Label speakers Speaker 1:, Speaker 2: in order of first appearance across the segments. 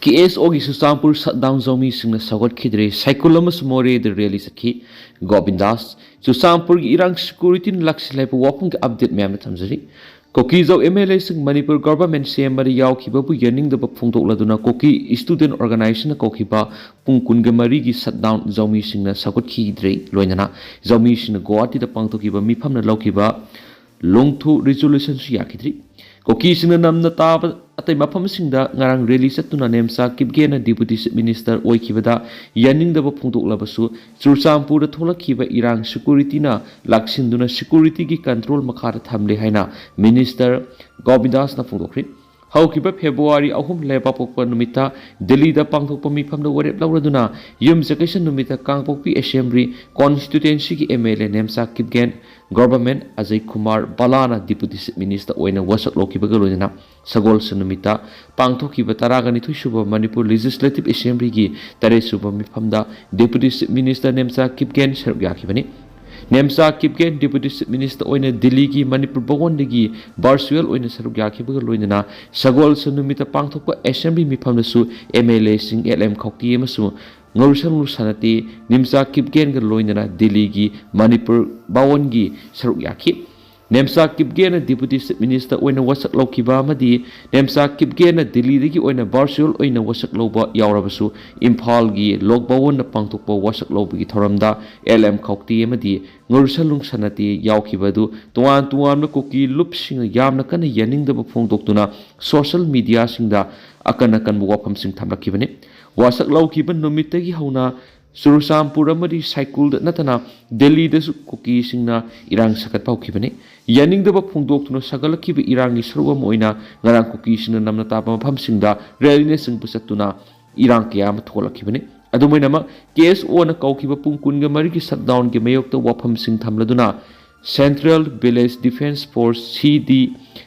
Speaker 1: KSO की सुचामपुर shutdown जोमी सिंह सगोट खिद्रे साइकुलम मोरे द रैली सखी गोविंदास सुचामपुर की इरांग सिक्योरिटी लक्ष्य वाफम के अपडेट मैम थमजरी कोकी जो MLA Singh Manipur government same मरी यावखिबबु यनिंगदब फोंदोक्लदुना कोकी स्टूडेंट ऑर्गेनाइजेशन कोखिबा पुंग कुनगे मरी की सटडाउन जोमी सिंह सगोट खिद्रे लोइनना जोमी सिंह गुवाहाटी द पांगतोकिबा मिफमना लौकिबा लोंगथु रिजोल्यूशन याखिद्री कोकी सिंह नमना ताब अतै मफम सिंहदा ngarang rally satuna nemsa kipgena deputy minister oikibada yaningdaba phungdoklabsu churchampur da tholakhiba irang security na laksinduna security ki control makhara thamle haina minister govindas na phungdokri haukiba February ahum leba pokpa numita Delhi da pangthokpa mifamda warep lawraduna yum vacation numita kangpokpi assembly constituency ki MLA nemsa kipgen government Ajay Kumar Balana deputy minister oina wasak lokibaga loina sagol sunumita pangthokiba taragani thusuba Manipur legislative assembly ki tare suba mifamda deputy minister nemsa kipgen seruk yakibani nemsa kipgen deputy minister oina Delhi ki Manipur bawondagi virtual oina seruk yakibaga loina sagol sunumita pangthokpa assembly mifamda su MLA sing LM khokti emasu ngorusang sanati nimsa kipgen ga loinana Delhi gi Manipur bawon gi saruk yakhi nemsa kipgen deputy minister oina wasak lokiba amadi nemsa kipgen Delhi dagi oina virtual oina wasak loba yawrabasu Imphal gi lok bawon na pangthokpa wasak lobi gi thoramda LM khokti amadi ngorusang sanati yawkhibadu tuan tuan na koki lupsing yamna kana yaningdaba phongdoktuna social media singda akan wafam sing thamlakibani wasak laukiba numitagi hauna Surusampur amadi cycle natana Delhi da koki singna irang sakat paukibani yaningdaba phungdoktuna sagalakiba irangi sruwa moina ngarang koki singna namna tapa mafam singda rally sing pusatuna irang kya ma tholakibani adumainama KSO na kaukiba pungkunga mari ki shutdown ki mayokta wafam sing thamladuna Central Village Defense Force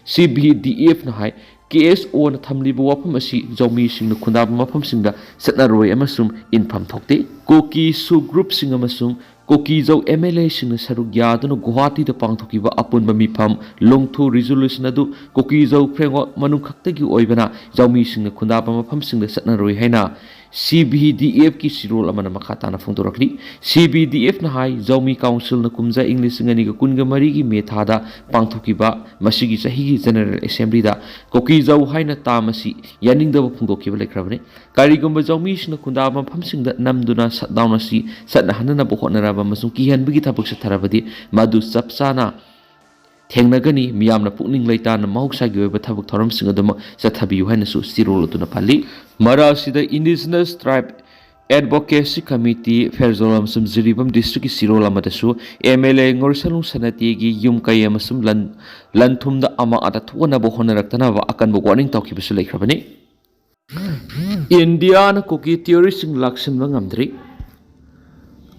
Speaker 1: CBDF na hai KSO na thamliba wafam asi zomi singna khundaba mafam singda satnaroi amasum infam thokte koki su group singa masum koki zo MLA singna saruk yaduna Guwahati da pangthokiba apunba mifam longthu resolution adu koki zo framework manung khaktagi oibana zomi singna khundaba mafam singda satnaroi haina CBDF ki sirol amana makhata na phongdorakli CBDF na hai zomi council na kumja English ngani ga kunga mari gi methada pangthokiba masigi sahi gi general assembly da koki zo haina tamasi yaningda phongdokiba lekrabane karigomba zomi sina khunda ma phamsingda namduna shutdown asi satna hanana bo honaraba masung ki hanbigi thapuk satharabadi madu sapsana थेंगनगनी मियामना पुकनिंग लेताना महौसागी ओइबा थबक थरमसिंग अदुमा सथाबियु हाइनसु सिरोल तुना पाली मरासिदा indigenous tribe advocacy committee फेरजोलम सम Jiribam district की सिरोल अमदसु MLA ngorsalung sanatiगी yum kayam sum lanthumda ama ata thona bo honarakna wa akan bo warning tawkibisu lekrabani India na koki terrorist laksin bangamdri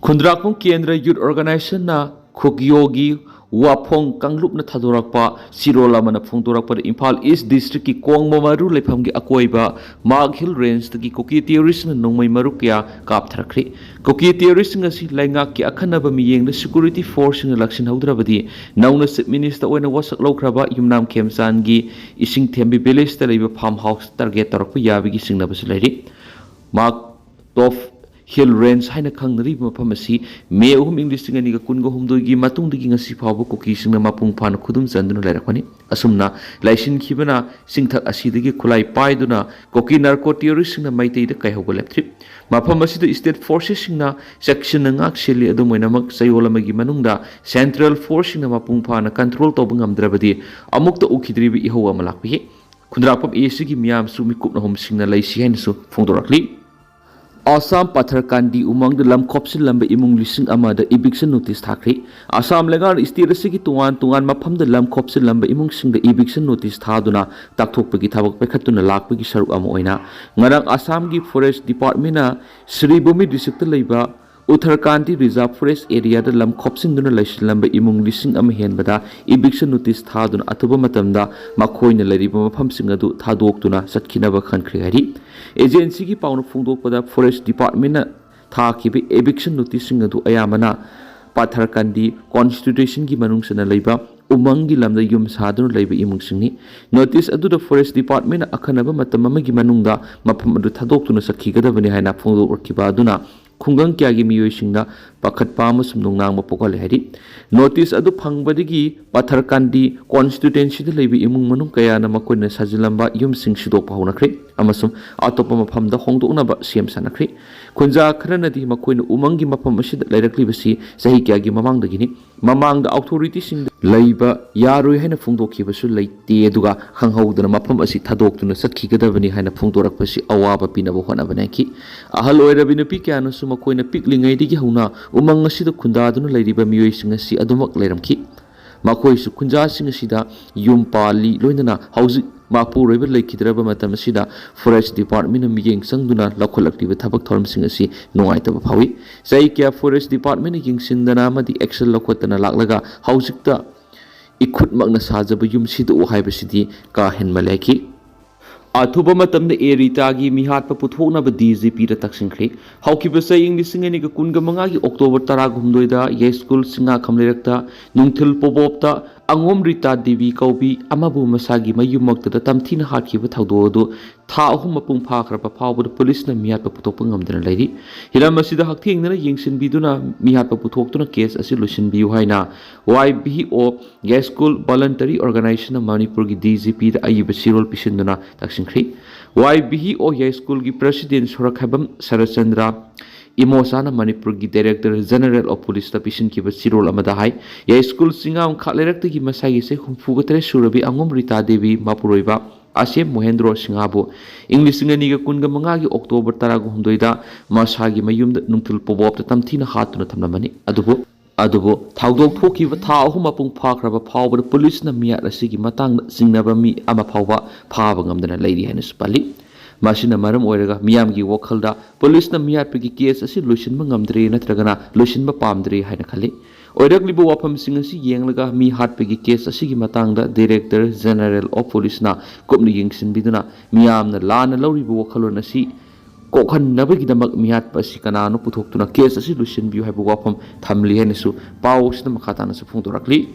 Speaker 1: khundrakpum kendra youth organization na khogyogi wafong kanglupna thadorakpa sirola mana phongdorakpa Imphal East District ki Kongma maru lepham gi akoiba Mag Hill Range ki koki terrorist na nongmai maru kya kapthrakri koki terrorist ngasi laingak ki akhanaba miyeng na security force na lakshin haudrabadi nauna minister oina wasak lokraba yumnam khemsan gi ising thembi village ta leiba farm house target tarakpa yabi gi singna basulari Mag Top Hill Range haina khangnari mafam asi me ohum English ngani ga kungo humdoi gi matung digi ngasi phabu koki singna mapung phan khudum chanduna lairakani asumna laisin khibana singthak asi digi khulai paiduna koki narco terrorist singna maitei da kaihogol leptrip mafam asi da state forces singna section ngak seli adumoinamak Chayol amagi manungda central force singna mapung phan control tobungam drabadi amukta ukhidribi ihowa malakpi khundrakpam AC gi miam su mikupna hom singna laisi hainsu phongdorakli Assam Patharkandi umang de lam khopsin lamba imung lising ama da eviction notice thakri Assam lengar state asigi tungan mafam de lam khopsin lamba imung sing da eviction notice thaduna takthokpagi thabak pekhatuna lakpagi saruk ama oina ngarang Assam gi forest department na Sribhumi district leiba Uttarakhandi Reserve Forest area da lam khopsin duna laisin lamba imung lising ama henbada eviction notice thaduna athuba matamda makhoina lariba mafam sing adu thadoktuna satkinaba khankhri hari agency ki pauna phungdokpada forest department na thakibi eviction notice sing adu ayamana Patharkandi constitution ki manungsana leiba umangi lamda yum sadun laiba imungsingni notice aduda forest department akhanaba matam amagi manungda mafam adu thadok tuna sakhigadabani haina phongdo urkiba aduna khungang kya gi miyoi singna pakhat pa amasum nungnang mapokal hari notice adu phangbadigi pathar kandi constituency da leibi imung manung kaya na makoina sajilamba yum sing sidok paunakre amasum atopa mafam da hongdokna ba siam sanakre khunja khranadi makoina umangi mafam asid lairakli basi sahi kya gi mamang dagini mamang da authority sing leiba yaroi haina phongdokhi basu leite aduga khanghaudana mafam asi thadok tuna sakhigadabani haina phongdorak basi awaba pinaba hona banaki ahal oirabina pi kya na makoina piklingai digi hauna umang asida khundaduna leiriba miyoi sing asi adumak leiramki makoi su khunja sing asida yum pali loinana hauji mapu roiba leikidraba matam asida forest department miyeng sangduna lakolaktiba thabak thoram sing asi nungaitaba phawi sai kya forest department yingsindana amadi action lakhotana laklaga haujikta ikhut magna sajaba yum sida u haibasidi ka henmalaki अथुब मतम एरिटा की मिहाट पुथोना DGP दा तक्सिंख्री हौकिब सयिंग लिसिंगनि का कुनग मंगा की October 10 दा ये school सिंगा खमलेरक्ता नुंगथिल पोबोपता अंगोम रिता देवी कौबी अमाबु मसागी मयुमक्ता तमथिना हाटखिब थौदोदो था अहुम मपुंग फाखरप फावबद पुलिस न मिहाट पुथोप ngamdana leiri hilam asida hakthengna yingsin biduna mihat puthokuna case asi lusin biu haina YBO Gas School Voluntary Organization Manipur gi DGP da ayib sirol pisinduna taksinkhri YBO Gas School gi president Surakhabam Sarachandra Imosana Manipur gi Director General of Police ta pisin ki sirol amada hai ya school singam khalerak gi masai se humfugatre surabi angom Rita Devi mapuroiba Asem Mohendro Singabu English Singaniga Kunga Mangagi October Tarago Hundoida Masagi Mayum Nuntul Pobop the Tamtina Hatuna Tamamani Adubo Taudo Poki Vata Humapung Parkraba Power the police na Mia Sigi Matang Singnaba mi Amapava Pavangam than a lady Hennes Pali Mashina Maram Oirega Miamgi Wokalda Police na Mia Pigi case as Lucian Mangamdre Natragana Lucian Bapamdre Hainakali Oiraklibu wapam singasi yenglaga mi hat pegi case asigi matangda Director General of Police na kopni yingsin biduna miyamna lana lawribu wakhalon asi kokhan nabagi mihat pasi kanano puthok tuna case asi lucian biu haibu wapam thamli henesu pawsna makhatana su phungdorakli